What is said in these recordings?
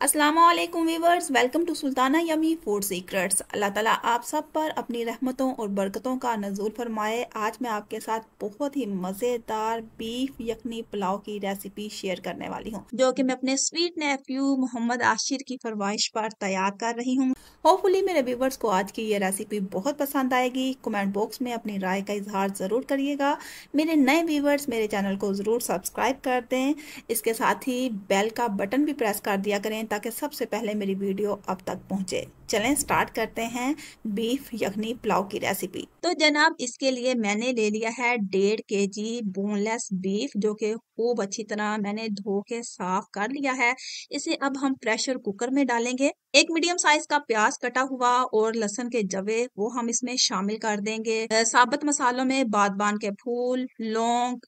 अस्सलामुअलैकुम viewers, welcome to Sultana yummy food secrets. Allah ताला आप सब पर अपनी रहमतों और बरकतों का नज़ूल फरमाए। आज मैं आपके साथ बहुत ही मज़ेदार बीफ यखनी पुलाव की रेसिपी शेयर करने वाली हूँ, जो कि मैं अपने स्वीट नेफ्यू मोहम्मद आशिर की फरमाइश पर तैयार कर रही हूँ। होपफुली मेरे व्यूवर्स को आज की ये रेसिपी बहुत पसंद आएगी। कमेंट बॉक्स में अपनी राय का इजहार ज़रूर करिएगा। मेरे नए व्यूवर्स मेरे चैनल को ज़रूर सब्सक्राइब कर दें। इसके साथ ही बेल का बटन भी प्रेस कर दिया करें ताकि सबसे पहले मेरी वीडियो अब तक पहुंचे। चलें स्टार्ट करते हैं बीफ यखनी पुलाव की रेसिपी। तो जनाब, इसके लिए मैंने ले लिया है 1.5 kg बोनलेस बीफ, जो कि खूब अच्छी तरह मैंने धो के साफ कर लिया है। इसे अब हम प्रेशर कुकर में डालेंगे। एक मीडियम साइज का प्याज कटा हुआ और लहसुन के जवे वो हम इसमें शामिल कर देंगे। साबुत मसालों में बादबान के फूल, लौंग,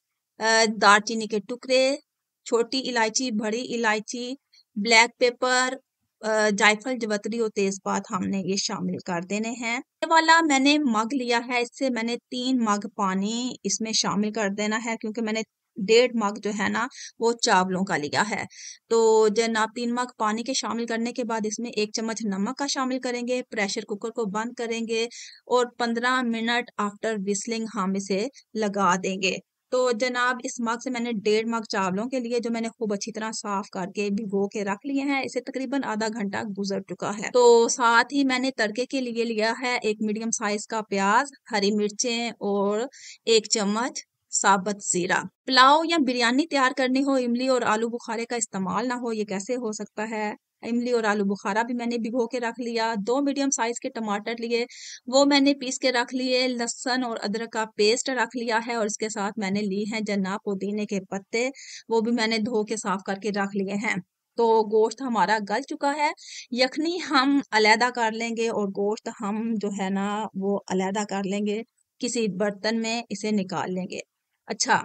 दालचीनी के टुकड़े, छोटी इलायची, बड़ी इलायची, ब्लैक पेपर, जायफल, जवतरी और तेजपात हमने ये शामिल कर देने हैं। ये वाला मैंने मग लिया है, इससे मैंने 3 मग पानी इसमें शामिल कर देना है, क्योंकि मैंने 1.5 मग जो है ना वो चावलों का लिया है। तो जनाब, 3 मग पानी के शामिल करने के बाद इसमें 1 चम्मच नमक का शामिल करेंगे। प्रेशर कुकर को बंद करेंगे और 15 मिनट आफ्टर विस्लिंग हम इसे लगा देंगे। तो जनाब, इस मग से मैंने 1.5 मग चावलों के लिए, जो मैंने खूब अच्छी तरह साफ करके भिगो के रख लिए हैं, इसे तकरीबन आधा घंटा गुजर चुका है। तो साथ ही मैंने तड़के के लिए लिया है 1 मीडियम साइज का प्याज, हरी मिर्चें और 1 चम्मच साबुत जीरा। पुलाव या बिरयानी तैयार करनी हो, इमली और आलू बुखारे का इस्तेमाल ना हो, ये कैसे हो सकता है? इमली और आलू बुखारा भी मैंने भिगो के रख लिया। 2 मीडियम साइज के टमाटर लिए, वो मैंने पीस के रख लिए। लहसुन और अदरक का पेस्ट रख लिया है और इसके साथ मैंने ली हैं जनाब पुदीने के पत्ते, वो भी मैंने धो के साफ करके रख लिए हैं। तो गोश्त हमारा गल चुका है। यखनी हम अलहदा कर लेंगे और गोश्त हम जो है ना वो अलहदा कर लेंगे। किसी बर्तन में इसे निकाल लेंगे। अच्छा,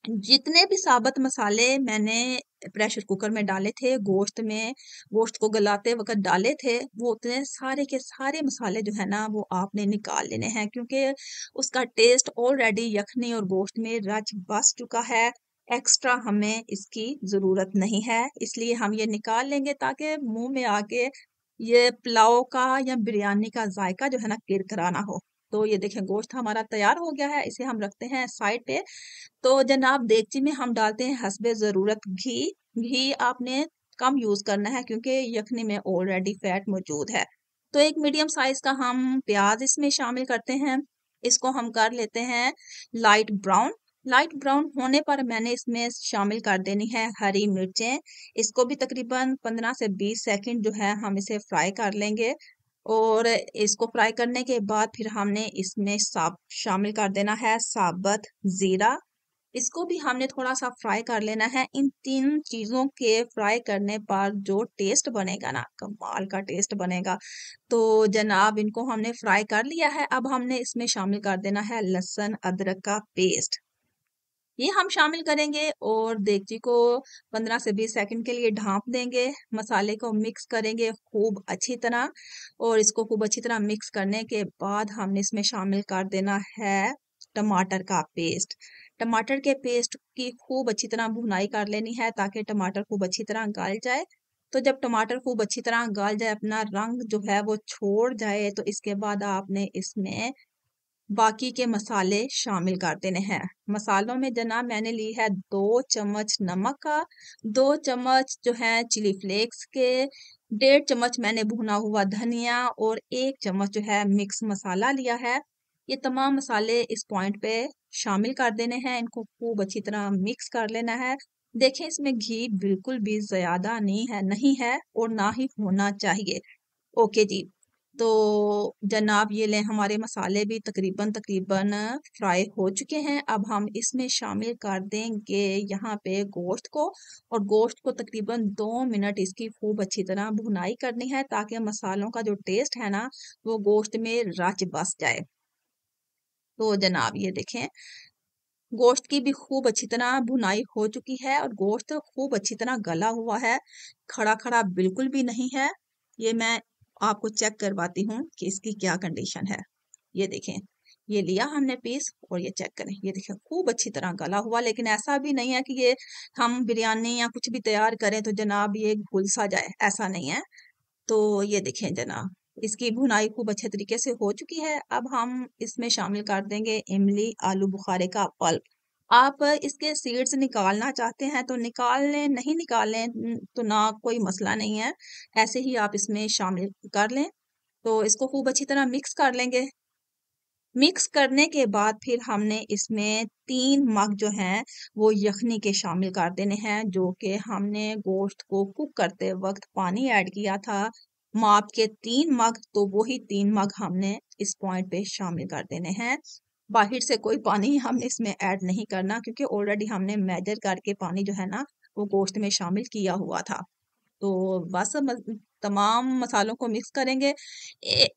जितने भी साबुत मसाले मैंने प्रेशर कुकर में डाले थे, गोश्त को गलाते वक्त डाले थे, वो उतने सारे के सारे मसाले जो है ना वो आपने निकाल लेने हैं, क्योंकि उसका टेस्ट ऑलरेडी यखनी और गोश्त में रच बस चुका है। एक्स्ट्रा हमें इसकी जरूरत नहीं है, इसलिए हम ये निकाल लेंगे ताकि मुंह में आके ये पुलाव का या बिरयानी का जायका जो है ना किरकिरा ना हो। तो ये देखें, गोश्त हमारा तैयार हो गया है, इसे हम रखते हैं साइड पे। तो जनाब, देगची में हम डालते हैं हस्बे ज़रूरत घी। घी आपने कम यूज करना है, क्योंकि यखनी में ऑलरेडी फैट मौजूद है। तो एक मीडियम साइज का हम प्याज इसमें शामिल करते हैं। इसको हम कर लेते हैं लाइट ब्राउन। लाइट ब्राउन होने पर मैंने इसमें शामिल कर देनी है हरी मिर्चें। इसको भी तकरीबन 15 से 20 सेकंड जो है हम इसे फ्राई कर लेंगे। और इसको फ्राई करने के बाद फिर हमने इसमें शामिल कर देना है साबुत जीरा। इसको भी हमने थोड़ा-सा फ्राई कर लेना है। इन 3 चीज़ों के फ्राई करने पर जो टेस्ट बनेगा ना, कमाल का टेस्ट बनेगा। तो जनाब, इनको हमने फ्राई कर लिया है। अब हमने इसमें शामिल कर देना है लहसुन अदरक का पेस्ट। ये हम शामिल करेंगे और देगची को 15 से 20 सेकंड के लिए ढाँप देंगे। मसाले को मिक्स करेंगे खूब अच्छी तरह और इसको खूब अच्छी तरह मिक्स करने के बाद हमने इसमें शामिल कर देना है टमाटर का पेस्ट। टमाटर के पेस्ट की खूब अच्छी तरह भुनाई कर लेनी है ताकि टमाटर खूब अच्छी तरह गल जाए। तो जब टमाटर खूब अच्छी तरह गल जाए, अपना रंग जो है वो छोड़ जाए, तो इसके बाद आपने इसमें बाकी के मसाले शामिल कर देने हैं। मसालों में जनाब मैंने ली है 2 चम्मच नमक का, 2 चम्मच जो है चिली फ्लेक्स के, 1.5 चम्मच मैंने भुना हुआ धनिया और 1 चम्मच जो है मिक्स मसाला लिया है। ये तमाम मसाले इस पॉइंट पे शामिल कर देने हैं। इनको खूब अच्छी तरह मिक्स कर लेना है। देखें, इसमें घी बिल्कुल भी ज्यादा नहीं है और ना ही होना चाहिए। ओके जी। तो जनाब, ये लें, हमारे मसाले भी तकरीबन तकरीबन फ्राई हो चुके हैं। अब हम इसमें शामिल कर देंगे यहाँ पे गोश्त को, और गोश्त को तकरीबन 2 मिनट इसकी खूब अच्छी तरह भुनाई करनी है ताकि मसालों का जो टेस्ट है ना वो गोश्त में रच बस जाए। तो जनाब, ये देखें, गोश्त की भी खूब अच्छी तरह भुनाई हो चुकी है और गोश्त खूब अच्छी तरह गला हुआ है, खड़ा खड़ा बिल्कुल भी नहीं है। ये मैं आपको चेक करवाती हूँ कि इसकी क्या कंडीशन है। ये देखें, ये लिया हमने पीस और ये चेक करें, ये देखिए खूब अच्छी तरह गला हुआ। लेकिन ऐसा भी नहीं है कि ये हम बिरयानी या कुछ भी तैयार करें तो जनाब ये घुल सा जाए, ऐसा नहीं है। तो ये देखें जनाब, इसकी भुनाई खूब अच्छे तरीके से हो चुकी है। अब हम इसमें शामिल कर देंगे इमली आलू बुखारे का पल्प। आप इसके सीड्स निकालना चाहते हैं तो निकाल लें, नहीं निकाल लें तो ना कोई मसला नहीं है, ऐसे ही आप इसमें शामिल कर लें। तो इसको खूब अच्छी तरह मिक्स कर लेंगे। मिक्स करने के बाद फिर हमने इसमें 3 मग जो हैं वो यखनी के शामिल कर देने हैं, जो कि हमने गोश्त को कुक करते वक्त पानी ऐड किया था माप के 3 मग, तो वही 3 मग हमने इस पॉइंट पे शामिल कर देने हैं। बाहर से कोई पानी हमने इसमें ऐड नहीं करना, क्योंकि ऑलरेडी हमने मेजर करके पानी जो है ना वो गोश्त में शामिल किया हुआ था। तो बस तमाम मसालों को मिक्स करेंगे।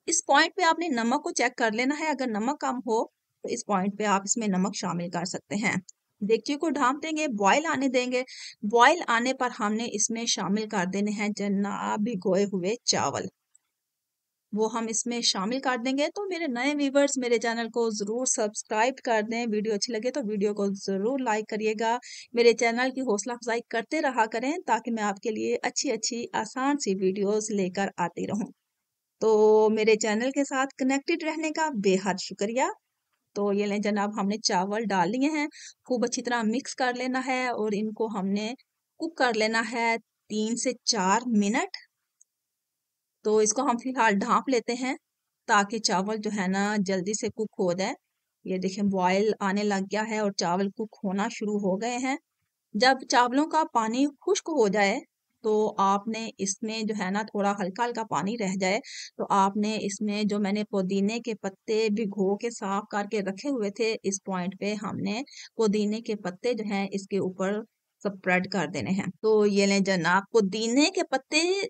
इस पॉइंट पे आपने नमक को चेक कर लेना है, अगर नमक कम हो तो इस पॉइंट पे आप इसमें नमक शामिल कर सकते हैं। डेगची को ढाँप देंगे, बॉयल आने देंगे। बॉयल आने पर हमने इसमें शामिल कर देने हैं जनाब भिगोए हुए चावल, वो हम इसमें शामिल कर देंगे। तो मेरे नए व्यूवर्स मेरे चैनल को ज़रूर सब्सक्राइब कर दें, वीडियो अच्छी लगे तो वीडियो को ज़रूर लाइक करिएगा। मेरे चैनल की हौसला अफजाई करते रहा करें ताकि मैं आपके लिए अच्छी अच्छी आसान सी वीडियोस लेकर आती रहूं। तो मेरे चैनल के साथ कनेक्टेड रहने का बेहद शुक्रिया। तो ये लें जनाब, हमने चावल डाल लिए हैं, खूब अच्छी तरह मिक्स कर लेना है और इनको हमने कुक कर लेना है 3 से 4 मिनट। तो इसको हम फिलहाल ढाँप लेते हैं ताकि चावल जो है ना जल्दी से कुक हो जाए। ये देखें बॉयल आने लग गया है और चावल कुक होना शुरू हो गए हैं। जब चावलों का पानी खुश्क हो जाए तो आपने इसमें जो है ना थोड़ा हल्का हल्का पानी रह जाए तो आपने इसमें जो मैंने पुदीने के पत्ते भिगो के साफ करके रखे हुए थे, इस पॉइंट पे हमने पुदीने के पत्ते जो हैं इसके ऊपर स्प्रेड कर देने हैं। तो ये लें जनाब, पुदीने के पत्ते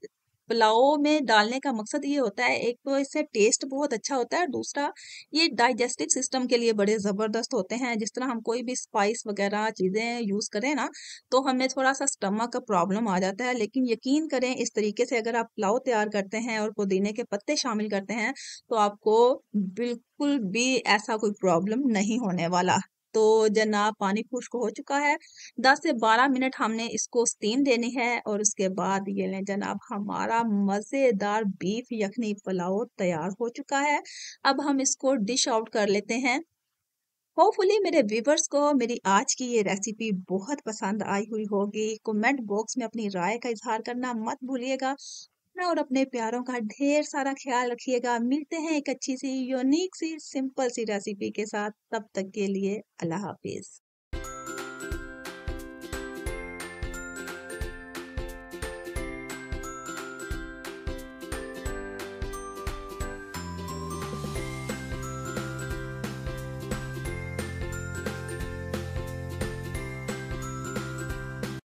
पुलाव में डालने का मकसद ये होता है, एक तो इससे टेस्ट बहुत अच्छा होता है, दूसरा ये डाइजेस्टिव सिस्टम के लिए बड़े ज़बरदस्त होते हैं। जिस तरह हम कोई भी स्पाइस वगैरह चीज़ें यूज़ करें ना तो हमें थोड़ा-सा स्टमक का प्रॉब्लम आ जाता है, लेकिन यकीन करें इस तरीके से अगर आप पुलाव तैयार करते हैं और पुदीने के पत्ते शामिल करते हैं, तो आपको बिल्कुल भी ऐसा कोई प्रॉब्लम नहीं होने वाला। तो जनाब पानी खुश्क हो चुका है, 10 से 12 मिनट हमने इसको स्टीम देनी है और उसके बाद ये लें जनाब, हमारा मज़ेदार बीफ यखनी पुलाव तैयार हो चुका है। अब हम इसको डिश आउट कर लेते हैं। होपफुली मेरे व्यूवर्स को मेरी आज की ये रेसिपी बहुत पसंद आई हुई होगी। कमेंट बॉक्स में अपनी राय का इजहार करना मत भूलिएगा। अपना और अपने प्यारों का ढेर सारा ख्याल रखिएगा। मिलते हैं एक अच्छी सी यूनिक सी सिंपल सी रेसिपी के साथ, तब तक के लिए अल्लाह हाफिज।